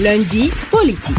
Lundi politique.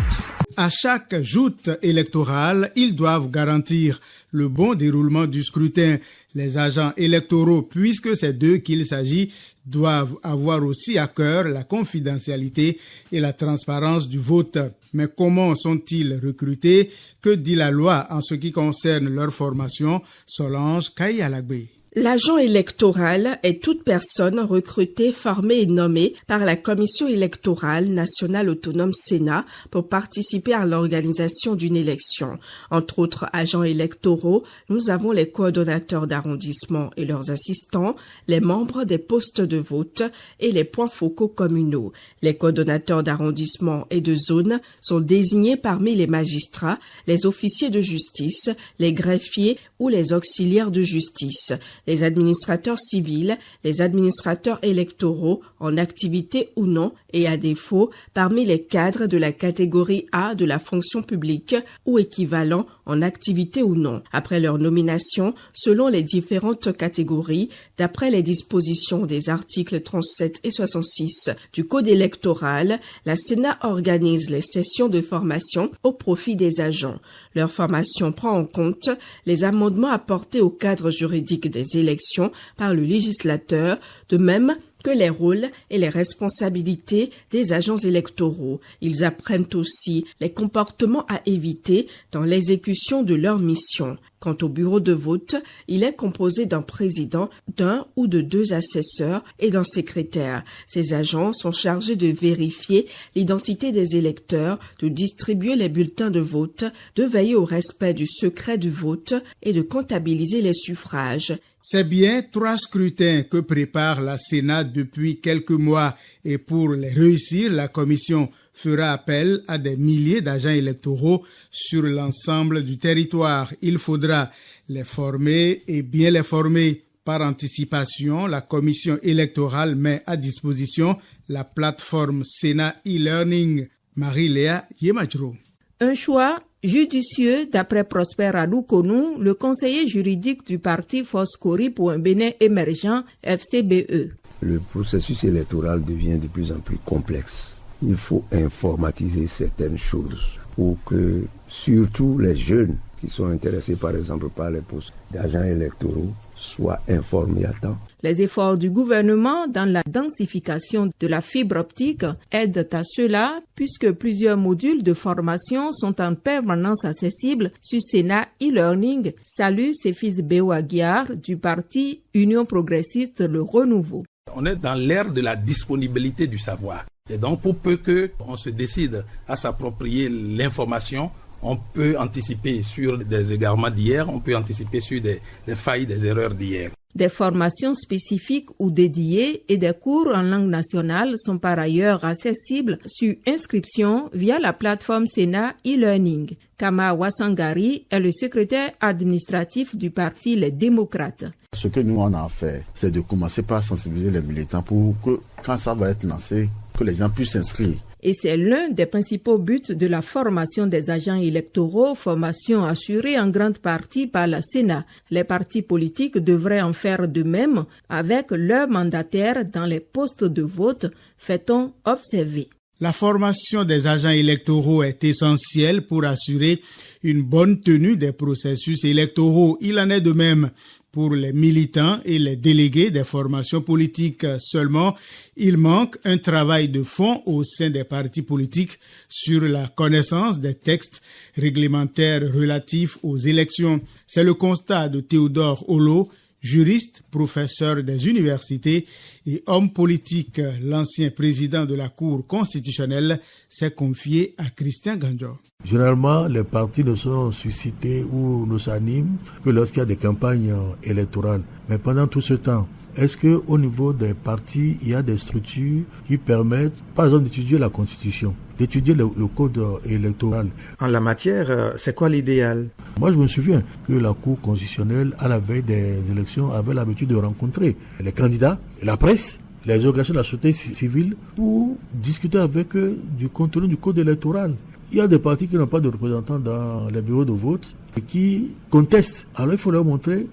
À chaque joute électorale, ils doivent garantir le bon déroulement du scrutin. Les agents électoraux, puisque c'est d'eux qu'il s'agit, doivent avoir aussi à cœur la confidentialité et la transparence du vote. Mais comment sont-ils recrutés? Que dit la loi en ce qui concerne leur formation? Solange Kayalagbe. L'agent électoral est toute personne recrutée, formée et nommée par la Commission électorale nationale autonome Sénat pour participer à l'organisation d'une élection. Entre autres agents électoraux, nous avons les coordonnateurs d'arrondissement et leurs assistants, les membres des postes de vote et les points focaux communaux. Les coordonnateurs d'arrondissement et de zone sont désignés parmi les magistrats, les officiers de justice, les greffiers ou les auxiliaires de justice. Les administrateurs civils, les administrateurs électoraux en activité ou non et à défaut parmi les cadres de la catégorie A de la fonction publique ou équivalent en activité ou non. Après leur nomination, selon les différentes catégories, d'après les dispositions des articles 37 et 66 du Code électoral, la Sénat organise les sessions de formation au profit des agents. Leur formation prend en compte les amendements apportés au cadre juridique des élections par le législateur, de même que les rôles et les responsabilités des agents électoraux. Ils apprennent aussi les comportements à éviter dans l'exécution de leur mission. Quant au bureau de vote, il est composé d'un président, d'un ou de 2 assesseurs et d'un secrétaire. Ces agents sont chargés de vérifier l'identité des électeurs, de distribuer les bulletins de vote, de veiller au respect du secret du vote et de comptabiliser les suffrages. C'est bien 3 scrutins que prépare la Sénat depuis quelques mois et pour les réussir, la Commission fera appel à des milliers d'agents électoraux sur l'ensemble du territoire. Il faudra les former et bien les former. Par anticipation, la Commission électorale met à disposition la plateforme Sénat e-Learning. Marie-Léa Yemajro. Un choix judicieux, d'après Prosper Adoukonou, le conseiller juridique du parti Foscori pour un Bénin émergent, FCBE. Le processus électoral devient de plus en plus complexe. Il faut informatiser certaines choses pour que, surtout les jeunes qui sont intéressés par exemple par les postes d'agents électoraux, soient informés à temps. Les efforts du gouvernement dans la densification de la fibre optique aident à cela puisque plusieurs modules de formation sont en permanence accessibles sur Sénat e-Learning. Salue Séphis Béouaguiar du parti Union progressiste Le Renouveau. On est dans l'ère de la disponibilité du savoir. Et donc pour peu qu'on se décide à s'approprier l'information, on peut anticiper sur des égarements d'hier, on peut anticiper sur des failles, des erreurs d'hier. Des formations spécifiques ou dédiées et des cours en langue nationale sont par ailleurs accessibles sur inscription via la plateforme Sénat e-Learning. Kama Wassangari est le secrétaire administratif du parti Les Démocrates. Ce que nous on a fait, c'est de commencer par sensibiliser les militants pour que quand ça va être lancé, que les gens puissent s'inscrire. Et c'est l'un des principaux buts de la formation des agents électoraux, formation assurée en grande partie par la Sénat. Les partis politiques devraient en faire de même avec leurs mandataires dans les postes de vote, fait-on observer. La formation des agents électoraux est essentielle pour assurer une bonne tenue des processus électoraux. Il en est de même pour les militants et les délégués des formations politiques. Seulement, il manque un travail de fond au sein des partis politiques sur la connaissance des textes réglementaires relatifs aux élections. C'est le constat de Théodore Olo, juriste, professeur des universités et homme politique. L'ancien président de la Cour constitutionnelle s'est confié à Christian Ganjo. Généralement, les partis ne sont suscités ou ne s'animent que lorsqu'il y a des campagnes électorales. Mais pendant tout ce temps, est-ce qu'au niveau des partis, il y a des structures qui permettent, par exemple, d'étudier la Constitution, d'étudier le code électoral? En la matière, c'est quoi l'idéal? Moi, je me souviens que la Cour constitutionnelle, à la veille des élections, avait l'habitude de rencontrer les candidats, la presse, les organisations de la société civile pour discuter avec eux du contenu du code électoral. Il y a des partis qui n'ont pas de représentants dans les bureaux de vote et qui contestent. Alors il faut leur montrer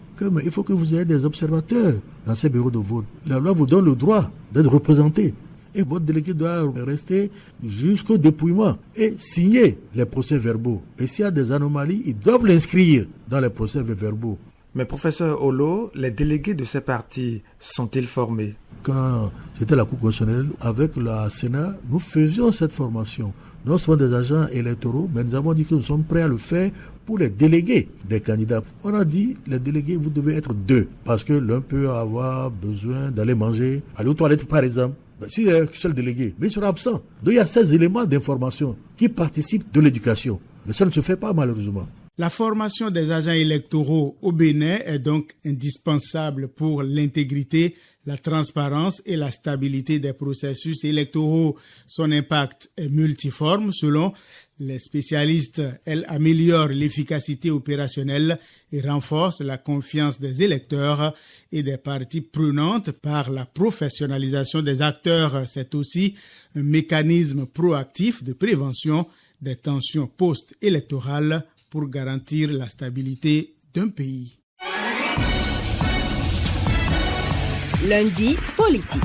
il faut que vous ayez des observateurs dans ces bureaux de vote. La loi vous donne le droit d'être représenté. Et votre délégué doit rester jusqu'au dépouillement et signer les procès-verbaux. Et s'il y a des anomalies, ils doivent l'inscrire dans les procès-verbaux. Mais professeur Olo, les délégués de ces partis sont-ils formés? Quand j'étais à la Cour constitutionnelle, avec la Sénat, nous faisions cette formation. Non seulement des agents électoraux, mais nous avons dit que nous sommes prêts à le faire pour les délégués des candidats. On a dit, les délégués, vous devez être 2, parce que l'un peut avoir besoin d'aller manger, aller aux toilettes par exemple. S'il est seul délégué, mais il sera absent. Donc il y a ces éléments d'information qui participent de l'éducation. Mais ça ne se fait pas malheureusement. La formation des agents électoraux au Bénin est donc indispensable pour l'intégrité, la transparence et la stabilité des processus électoraux. Son impact est multiforme selon les spécialistes. Elle améliore l'efficacité opérationnelle et renforce la confiance des électeurs et des parties prenantes par la professionnalisation des acteurs. C'est aussi un mécanisme proactif de prévention des tensions post-électorales pour garantir la stabilité d'un pays. Lundi politique.